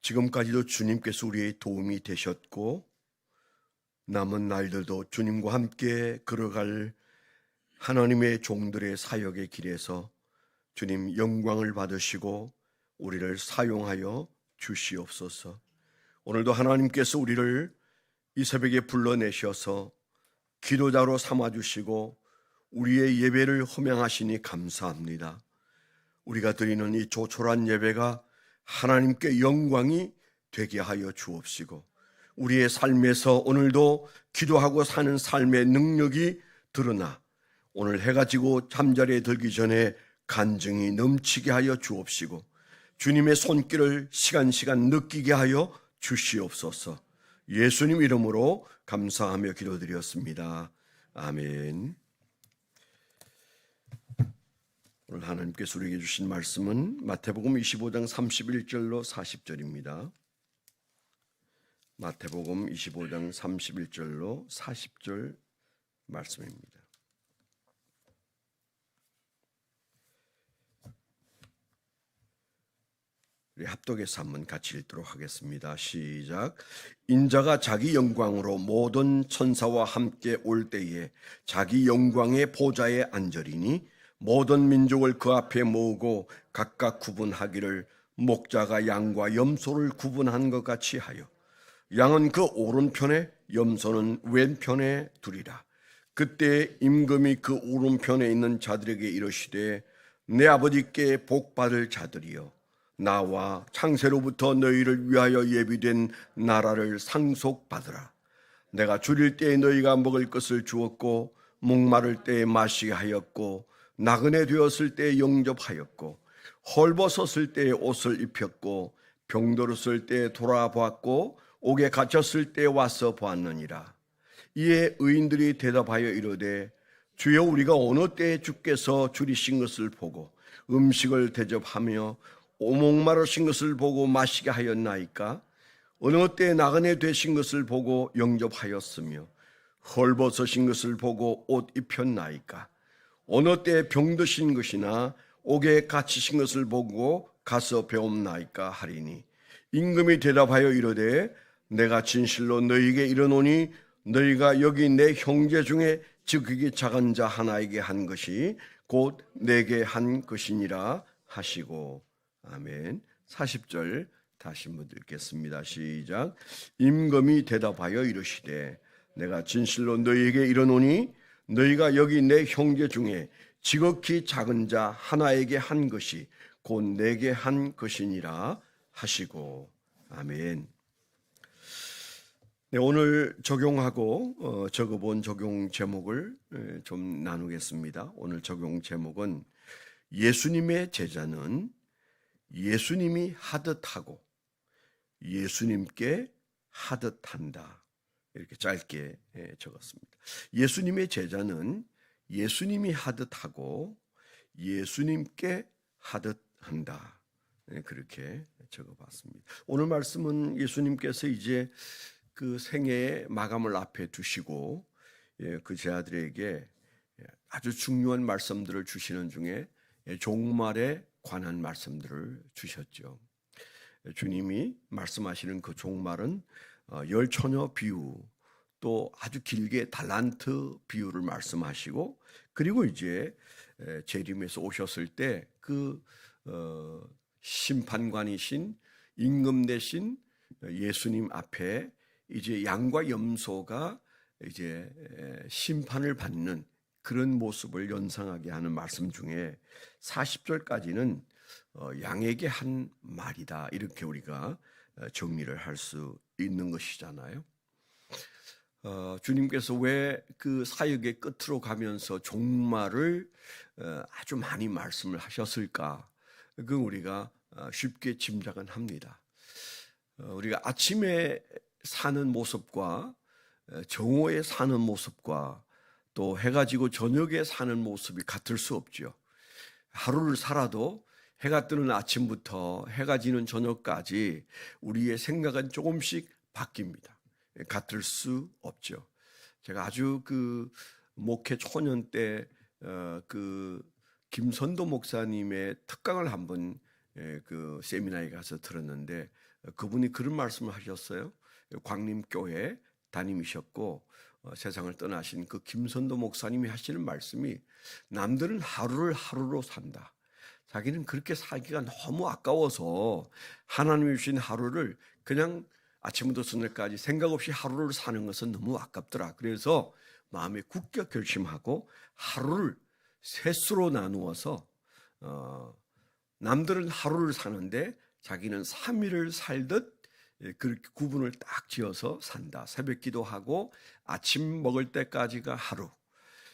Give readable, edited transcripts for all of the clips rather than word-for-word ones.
지금까지도 주님께서 우리의 도움이 되셨고 남은 날들도 주님과 함께 걸어갈 하나님의 종들의 사역의 길에서 주님 영광을 받으시고 우리를 사용하여 주시옵소서. 오늘도 하나님께서 우리를 이 새벽에 불러내셔서 기도자로 삼아주시고 우리의 예배를 허명하시니 감사합니다. 우리가 드리는 이 조촐한 예배가 하나님께 영광이 되게 하여 주옵시고 우리의 삶에서 오늘도 기도하고 사는 삶의 능력이 드러나 오늘 해가 지고 잠자리에 들기 전에 간증이 넘치게 하여 주옵시고 주님의 손길을 시간시간 느끼게 하여 주시옵소서. 예수님 이름으로 감사하며 기도드렸습니다. 아멘. 오늘 하나님께서 우리에게 주신 말씀은 마태복음 25장 31절로 40절입니다. 마태복음 25장 31절로 40절 말씀입니다. 우리 합독해서 한번 같이 읽도록 하겠습니다. 시작. 인자가 자기 영광으로 모든 천사와 함께 올 때에 자기 영광의 보좌에 앉으리니 모든 민족을 그 앞에 모으고 각각 구분하기를 목자가 양과 염소를 구분한 것 같이 하여 양은 그 오른편에 염소는 왼편에 두리라. 그때 임금이 그 오른편에 있는 자들에게 이르시되 내 아버지께 복받을 자들이여 나와 창세로부터 너희를 위하여 예비된 나라를 상속받으라. 내가 줄일 때에 너희가 먹을 것을 주었고 목마를 때에 마시게 하였고 나그네 되었을 때에 영접하였고 헐벗었을 때에 옷을 입혔고 병들었을 때에 돌아보았고 옥에 갇혔을 때에 와서 보았느니라. 이에 의인들이 대답하여 이르되 주여 우리가 어느 때에 주께서 줄이신 것을 보고 음식을 대접하며 목마르신 것을 보고 마시게 하였나이까? 어느 때에 나그네 되신 것을 보고 영접하였으며 헐벗으신 것을 보고 옷 입혔나이까? 어느 때에 병드신 것이나 옥에 갇히신 것을 보고 가서 배움나이까 하리니 임금이 대답하여 이르되 내가 진실로 너희에게 이르노니 너희가 여기 내 형제 중에 지극히 작은 자 하나에게 한 것이 곧 내게 한 것이니라 하시고. 아멘. 40절 다시 한번 읽겠습니다. 시작. 임금이 대답하여 이르시되 내가 진실로 너희에게 이르노니 너희가 여기 내 형제 중에 지극히 작은 자 하나에게 한 것이 곧 내게 한 것이니라 하시고. 아멘. 네, 오늘 적용하고 적어본 적용 제목을 좀 나누겠습니다. 오늘 적용 제목은 예수님의 제자는 예수님이 하듯 하고 예수님께 하듯 한다. 이렇게 짧게 적었습니다. 예수님의 제자는 예수님이 하듯 하고 예수님께 하듯 한다. 그렇게 적어봤습니다. 오늘 말씀은 예수님께서 이제 그 생애의 마감을 앞에 두시고 그 제자들에게 아주 중요한 말씀들을 주시는 중에 종말에 관한 말씀들을 주셨죠. 주님이 말씀하시는 그 종말은 열 처녀 비유, 또 아주 길게 달란트 비유를 말씀하시고 그리고 이제 재림에서 오셨을 때 그 심판관이신 임금 대신 예수님 앞에 이제 양과 염소가 이제 심판을 받는 그런 모습을 연상하게 하는 말씀 중에 40절까지는 양에게 한 말이다. 이렇게 우리가 정리를 할 수 있는 것이잖아요. 주님께서 왜 그 사역의 끝으로 가면서 종말을 아주 많이 말씀을 하셨을까? 그건 우리가 쉽게 짐작은 합니다. 우리가 아침에 사는 모습과 정오에 사는 모습과 또 해가 지고 저녁에 사는 모습이 같을 수 없죠. 하루를 살아도 해가 뜨는 아침부터 해가 지는 저녁까지 우리의 생각은 조금씩 바뀝니다. 같을 수 없죠. 제가 아주 그 목회 초년 때 그 김선도 목사님의 특강을 한번 그 세미나에 가서 들었는데 그분이 그런 말씀을 하셨어요. 광림교회 담임이셨고 세상을 떠나신 그 김선도 목사님이 하시는 말씀이 남들은 하루를 하루로 산다. 자기는 그렇게 살기가 너무 아까워서 하나님이 주신 하루를 그냥 아침부터 저녁까지 생각 없이 하루를 사는 것은 너무 아깝더라. 그래서 마음에 굳게 결심하고 하루를 셋수로 나누어서 남들은 하루를 사는데 자기는 3일을 살듯 그렇게 구분을 딱 지어서 산다. 새벽 기도하고 아침 먹을 때까지가 하루,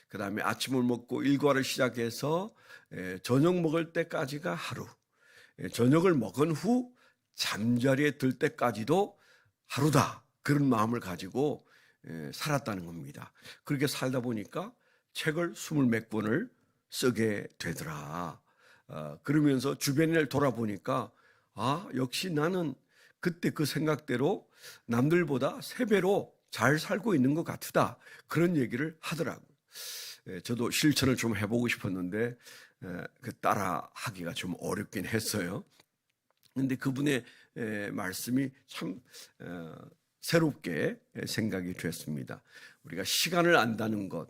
그 다음에 아침을 먹고 일과를 시작해서 저녁 먹을 때까지가 하루, 저녁을 먹은 후 잠자리에 들 때까지도 하루다. 그런 마음을 가지고 살았다는 겁니다. 그렇게 살다 보니까 책을 20몇 권을 쓰게 되더라. 그러면서 주변을 돌아보니까 역시 나는 그때 그 생각대로 남들보다 3배로 잘 살고 있는 것 같다. 그런 얘기를 하더라고요. 저도 실천을 좀 해보고 싶었는데 따라 하기가 좀 어렵긴 했어요. 그런데 그분의 말씀이 참 새롭게 생각이 됐습니다. 우리가 시간을 안다는 것,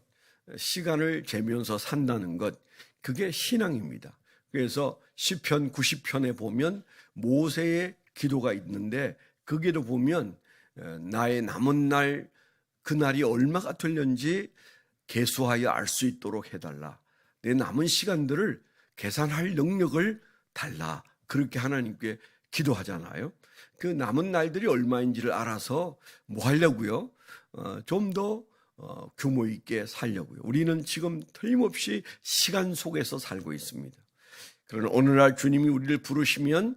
시간을 재면서 산다는 것, 그게 신앙입니다. 그래서 시편 90편에 보면 모세의 기도가 있는데 그 기도 보면 나의 남은 날, 그 날이 얼마가 될는지 계수하여 알 수 있도록 해달라. 내 남은 시간들을 계산할 능력을 달라. 그렇게 하나님께 기도하잖아요. 그 남은 날들이 얼마인지를 알아서 뭐 하려고요? 좀 더 규모 있게 살려고요. 우리는 지금 틀림없이 시간 속에서 살고 있습니다. 그러나 오늘날 주님이 우리를 부르시면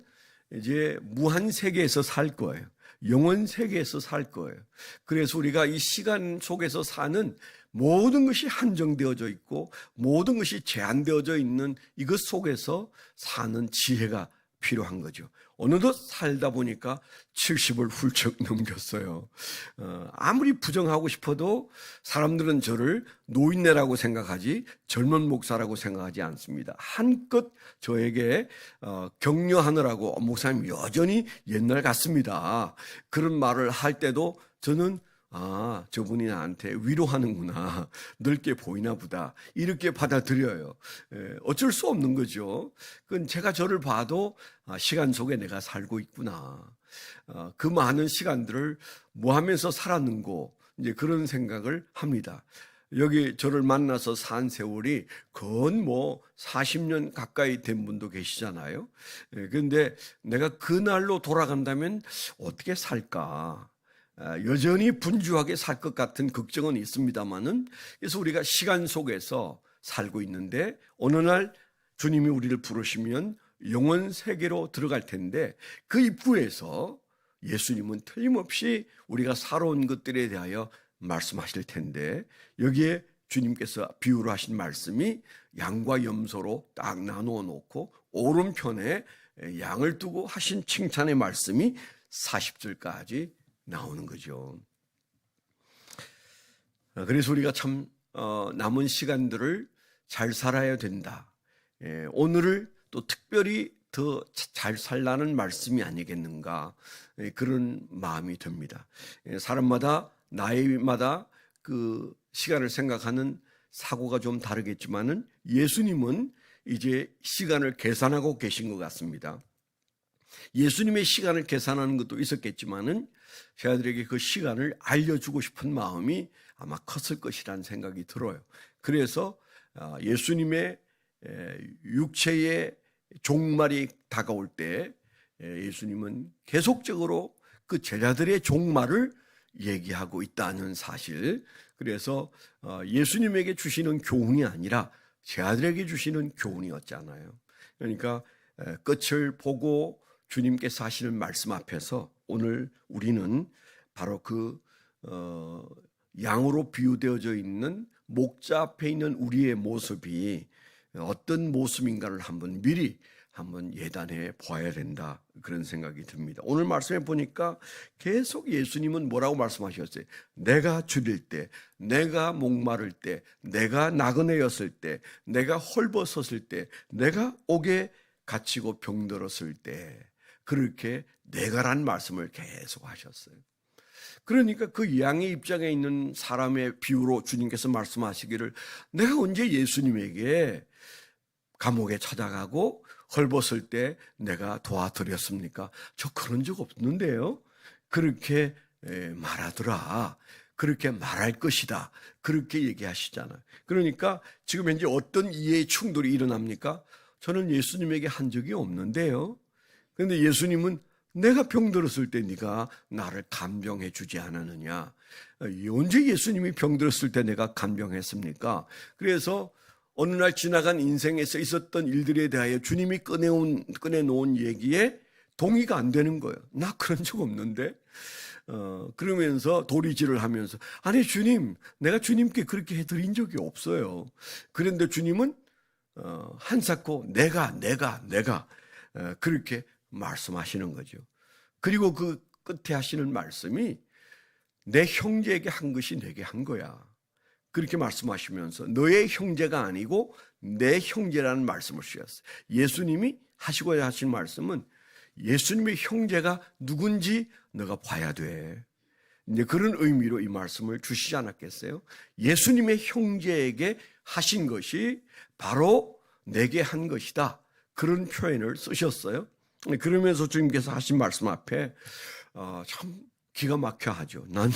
이제 무한 세계에서 살 거예요. 영원 세계에서 살 거예요. 그래서 우리가 이 시간 속에서 사는 모든 것이 한정되어져 있고 모든 것이 제한되어져 있는 이것 속에서 사는 지혜가 필요한 거죠. 어느덧 살다 보니까 70을 훌쩍 넘겼어요. 아무리 부정하고 싶어도 사람들은 저를 노인네라고 생각하지 젊은 목사라고 생각하지 않습니다. 한껏 저에게 격려하느라고 목사님 여전히 옛날 같습니다. 그런 말을 할 때도 저는 저분이 나한테 위로하는구나. 넓게 보이나 보다. 이렇게 받아들여요. 어쩔 수 없는 거죠. 그건 제가 저를 봐도 시간 속에 내가 살고 있구나. 그 많은 시간들을 뭐 하면서 살았는고, 이제 그런 생각을 합니다. 여기 저를 만나서 산 세월이 건 40년 가까이 된 분도 계시잖아요. 그런데 내가 그날로 돌아간다면 어떻게 살까? 여전히 분주하게 살 것 같은 걱정은 있습니다만은, 그래서 우리가 시간 속에서 살고 있는데 어느 날 주님이 우리를 부르시면 영원 세계로 들어갈 텐데 그 입구에서 예수님은 틀림없이 우리가 살아온 것들에 대하여 말씀하실 텐데 여기에 주님께서 비유로 하신 말씀이 양과 염소로 딱 나누어 놓고 오른편에 양을 두고 하신 칭찬의 말씀이 40절까지 나오는 거죠. 그래서 우리가 참 남은 시간들을 잘 살아야 된다. 오늘을 또 특별히 더 잘 살라는 말씀이 아니겠는가, 그런 마음이 듭니다. 사람마다 나이마다 그 시간을 생각하는 사고가 좀 다르겠지만은 예수님은 이제 시간을 계산하고 계신 것 같습니다. 예수님의 시간을 계산하는 것도 있었겠지만은 저희들에게 그 시간을 알려주고 싶은 마음이 아마 컸을 것이라는 생각이 들어요. 그래서 예수님의 육체의 종말이 다가올 때 예수님은 계속적으로 그 제자들의 종말을 얘기하고 있다는 사실, 그래서 예수님에게 주시는 교훈이 아니라 제자들에게 주시는 교훈이었잖아요. 그러니까 끝을 보고 주님께서 하시는 말씀 앞에서 오늘 우리는 바로 그 양으로 비유되어져 있는 목자 앞에 있는 우리의 모습이 어떤 모습인가를 미리 한번 예단해 보아야 된다, 그런 생각이 듭니다. 오늘 말씀해 보니까 계속 예수님은 뭐라고 말씀하셨어요? 내가 줄일 때, 내가 목마를 때, 내가 나그네였을 때, 내가 헐벗었을 때, 내가 옥에 갇히고 병들었을 때 그렇게 내가란 말씀을 계속 하셨어요. 그러니까 그 양의 입장에 있는 사람의 비유로 주님께서 말씀하시기를, 내가 언제 예수님에게 감옥에 찾아가고 헐벗을 때 내가 도와드렸습니까? 저 그런 적 없는데요. 그렇게 말하더라. 그렇게 말할 것이다. 그렇게 얘기하시잖아요. 그러니까 지금 현재 어떤 이해의 충돌이 일어납니까? 저는 예수님에게 한 적이 없는데요. 그런데 예수님은 내가 병들었을 때 네가 나를 간병해 주지 않았느냐. 언제 예수님이 병들었을 때 내가 간병했습니까? 그래서 어느 날 지나간 인생에서 있었던 일들에 대하여 주님이 꺼내놓은 얘기에 동의가 안 되는 거예요. 나 그런 적 없는데. 그러면서 도리질을 하면서, 아니 주님, 내가 주님께 그렇게 해드린 적이 없어요. 그런데 주님은 한사코 내가 그렇게 말씀하시는 거죠. 그리고 그 끝에 하시는 말씀이, 내 형제에게 한 것이 내게 한 거야. 그렇게 말씀하시면서 너의 형제가 아니고 내 형제라는 말씀을 쓰셨어요. 예수님이 하시고자 하신 말씀은 예수님의 형제가 누군지 너가 봐야 돼. 이제 그런 의미로 이 말씀을 주시지 않았겠어요? 예수님의 형제에게 하신 것이 바로 내게 한 것이다. 그런 표현을 쓰셨어요. 그러면서 주님께서 하신 말씀 앞에 참 기가 막혀 하죠. 나는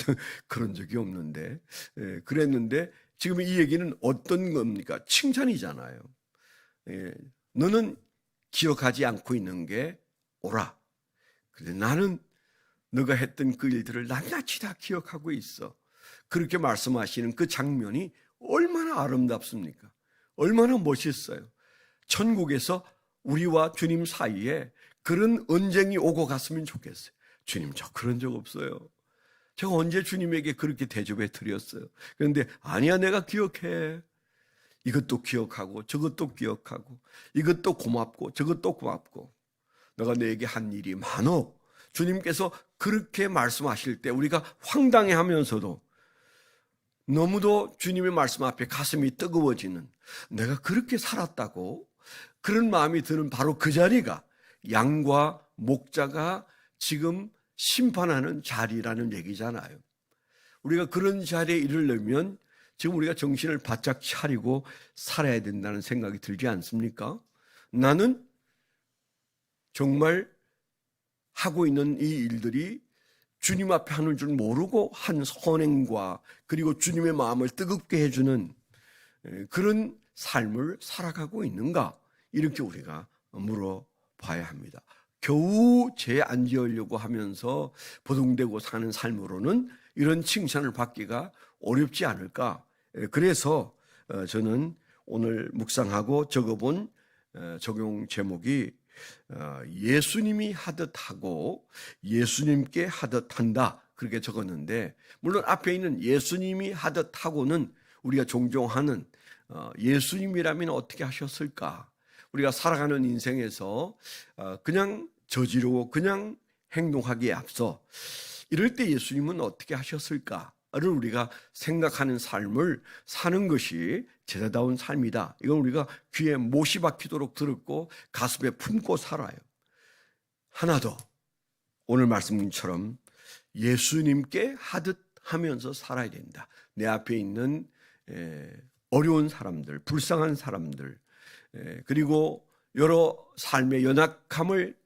그런 적이 없는데. 그랬는데 지금 이 얘기는 어떤 겁니까? 칭찬이잖아요. 너는 기억하지 않고 있는 게 옳아. 근데 나는 너가 했던 그 일들을 낱낱이 다 기억하고 있어. 그렇게 말씀하시는 그 장면이 얼마나 아름답습니까? 얼마나 멋있어요. 천국에서 우리와 주님 사이에 그런 언쟁이 오고 갔으면 좋겠어요. 주님, 저 그런 적 없어요. 제가 언제 주님에게 그렇게 대접해 드렸어요. 그런데 아니야, 내가 기억해. 이것도 기억하고 저것도 기억하고 이것도 고맙고 저것도 고맙고 너가 내게 한 일이 많어. 주님께서 그렇게 말씀하실 때 우리가 황당해하면서도 너무도 주님의 말씀 앞에 가슴이 뜨거워지는, 내가 그렇게 살았다고 그런 마음이 드는 바로 그 자리가 양과 목자가 지금 심판하는 자리라는 얘기잖아요. 우리가 그런 자리에 이르려면 지금 우리가 정신을 바짝 차리고 살아야 된다는 생각이 들지 않습니까? 나는 정말 하고 있는 이 일들이 주님 앞에 하는 줄 모르고 한 선행과 그리고 주님의 마음을 뜨겁게 해주는 그런 삶을 살아가고 있는가? 이렇게 우리가 물어봐야 합니다. 겨우 죄 안 지으려고 하면서 보동되고 사는 삶으로는 이런 칭찬을 받기가 어렵지 않을까? 그래서 저는 오늘 묵상하고 적어본 적용 제목이 예수님이 하듯 하고 예수님께 하듯 한다, 그렇게 적었는데, 물론 앞에 있는 예수님이 하듯 하고는 우리가 종종 하는 예수님이라면 어떻게 하셨을까? 우리가 살아가는 인생에서 그냥 저지르고 그냥 행동하기에 앞서 이럴 때 예수님은 어떻게 하셨을까를 우리가 생각하는 삶을 사는 것이 제자다운 삶이다. 이건 우리가 귀에 못이 박히도록 들었고 가슴에 품고 살아요. 하나 더, 오늘 말씀처럼 예수님께 하듯 하면서 살아야 된다. 내 앞에 있는 어려운 사람들, 불쌍한 사람들, 그리고 여러 삶의 연약함을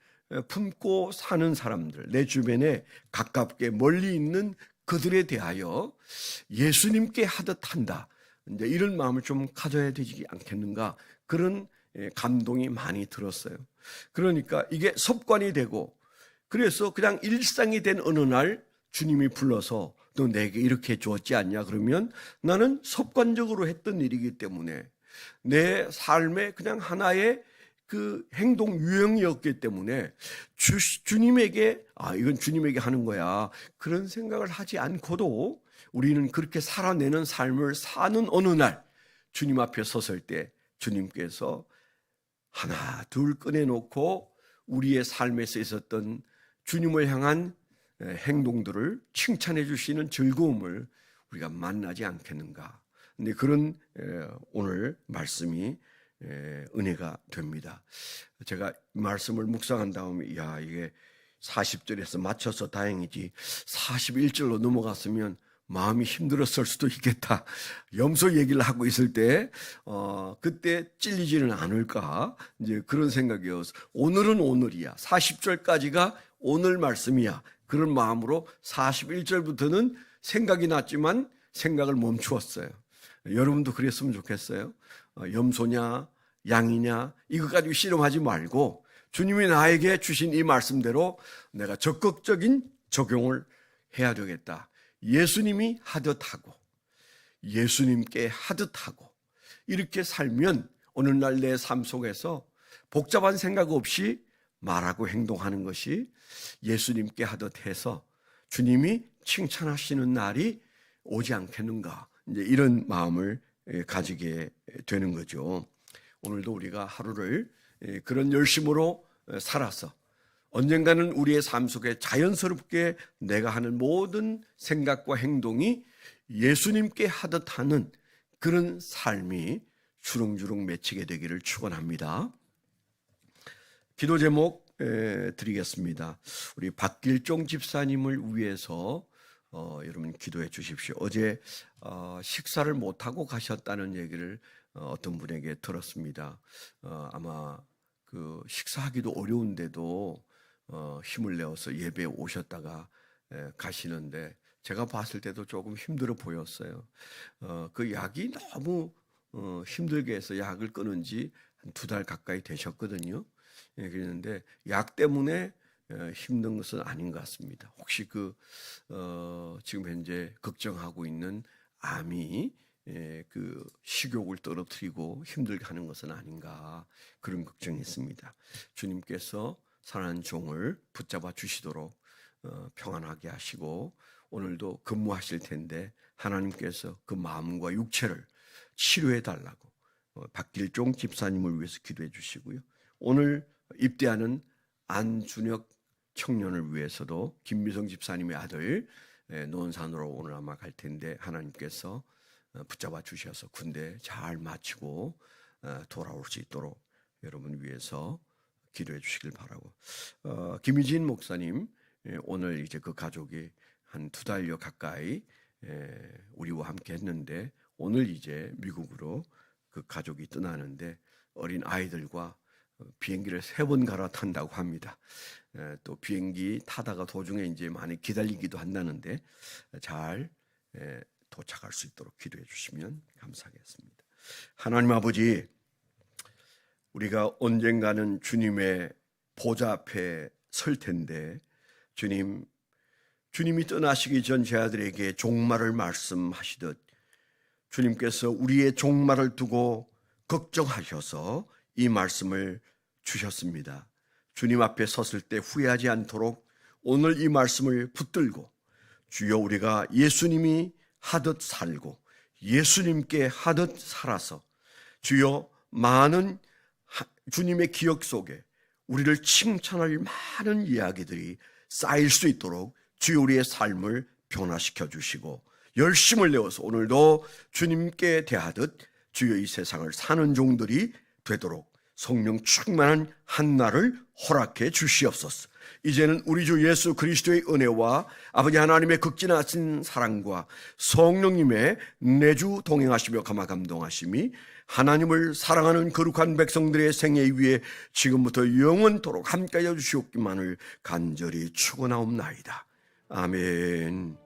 품고 사는 사람들, 내 주변에 가깝게 멀리 있는 그들에 대하여 예수님께 하듯 한다, 이제 이런 마음을 좀 가져야 되지 않겠는가, 그런 감동이 많이 들었어요. 그러니까 이게 습관이 되고, 그래서 그냥 일상이 된 어느 날 주님이 불러서 너 내게 이렇게 해주었지 않냐 그러면 나는 습관적으로 했던 일이기 때문에 내 삶의 그냥 하나의 그 행동 유형이었기 때문에 주님에게 이건 주님에게 하는 거야, 그런 생각을 하지 않고도 우리는 그렇게 살아내는 삶을 사는 어느 날 주님 앞에 섰을 때 주님께서 하나 둘 꺼내놓고 우리의 삶에서 있었던 주님을 향한 행동들을 칭찬해 주시는 즐거움을 우리가 만나지 않겠는가. 근데 그런 오늘 말씀이 은혜가 됩니다. 제가 말씀을 묵상한 다음에 이게 40절에서 맞춰서 다행이지 41절로 넘어갔으면 마음이 힘들었을 수도 있겠다. 염소 얘기를 하고 있을 때 그때 찔리지는 않을까 이제 그런 생각이어서 오늘은 오늘이야. 40절까지가 오늘 말씀이야. 그런 마음으로 41절부터는 생각이 났지만 생각을 멈추었어요. 여러분도 그랬으면 좋겠어요. 염소냐 양이냐 이거 가지고 씨름하지 말고 주님이 나에게 주신 이 말씀대로 내가 적극적인 적용을 해야 되겠다. 예수님이 하듯 하고 예수님께 하듯 하고 이렇게 살면 오늘날 내 삶 속에서 복잡한 생각 없이 말하고 행동하는 것이 예수님께 하듯 해서 주님이 칭찬하시는 날이 오지 않겠는가, 이제 이런 마음을 가지게 되는 거죠. 오늘도 우리가 하루를 그런 열심으로 살아서 언젠가는 우리의 삶 속에 자연스럽게 내가 하는 모든 생각과 행동이 예수님께 하듯 하는 그런 삶이 주렁주렁 맺히게 되기를 축원합니다. 기도 제목 드리겠습니다. 우리 박길종 집사님을 위해서 여러분 기도해 주십시오. 어제 식사를 못하고 가셨다는 얘기를 어떤 분에게 들었습니다. 아마 그 식사하기도 어려운데도 힘을 내어서 예배에 오셨다가 가시는데 제가 봤을 때도 조금 힘들어 보였어요. 그 약이 너무 힘들게 해서 약을 끊은 지 한 2달 가까이 되셨거든요. 그랬는데 약 때문에 힘든 것은 아닌 것 같습니다. 혹시 지금 현재 걱정하고 있는 암이 그 식욕을 떨어뜨리고 힘들게 하는 것은 아닌가, 그런 걱정이 있습니다. 주님께서 사랑하는 종을 붙잡아 주시도록 평안하게 하시고 오늘도 근무하실 텐데 하나님께서 그 마음과 육체를 치료해 달라고 박길종 집사님을 위해서 기도해 주시고요. 오늘 입대하는 안준혁 청년을 위해서도 김미성 집사님의 아들 논산으로 오늘 아마 갈 텐데 하나님께서 붙잡아 주셔서 군대 잘 마치고 돌아올 수 있도록 여러분 위해서 기도해 주시길 바라고, 김희진 목사님 오늘 이제 그 가족이 한 2달여 가까이 우리와 함께 했는데 오늘 이제 미국으로 그 가족이 떠나는데 어린 아이들과 비행기를 3번 갈아탄다고 합니다. 또 비행기 타다가 도중에 이제 많이 기다리기도 한다는데 잘 도착할 수 있도록 기도해 주시면 감사하겠습니다. 하나님 아버지, 우리가 언젠가는 주님의 보좌 앞에 설 텐데 주님이 떠나시기 전 제 아들에게 종말을 말씀하시듯 주님께서 우리의 종말을 두고 걱정하셔서 이 말씀을 주셨습니다. 주님 앞에 섰을 때 후회하지 않도록 오늘 이 말씀을 붙들고 주여 우리가 예수님이 하듯 살고 예수님께 하듯 살아서 주여 많은 주님의 기억 속에 우리를 칭찬할 많은 이야기들이 쌓일 수 있도록 주여 우리의 삶을 변화시켜 주시고 열심을 내어서 오늘도 주님께 대하듯 주여 이 세상을 사는 종들이 되도록 성령 충만한 한 날을 허락해 주시옵소서. 이제는 우리 주 예수 그리스도의 은혜와 아버지 하나님의 극진하신 사랑과 성령님의 내주 동행하시며 감화 감동하심이 하나님을 사랑하는 거룩한 백성들의 생애 위에 지금부터 영원토록 함께하여 주시옵기만을 간절히 축원하옵나이다. 아멘.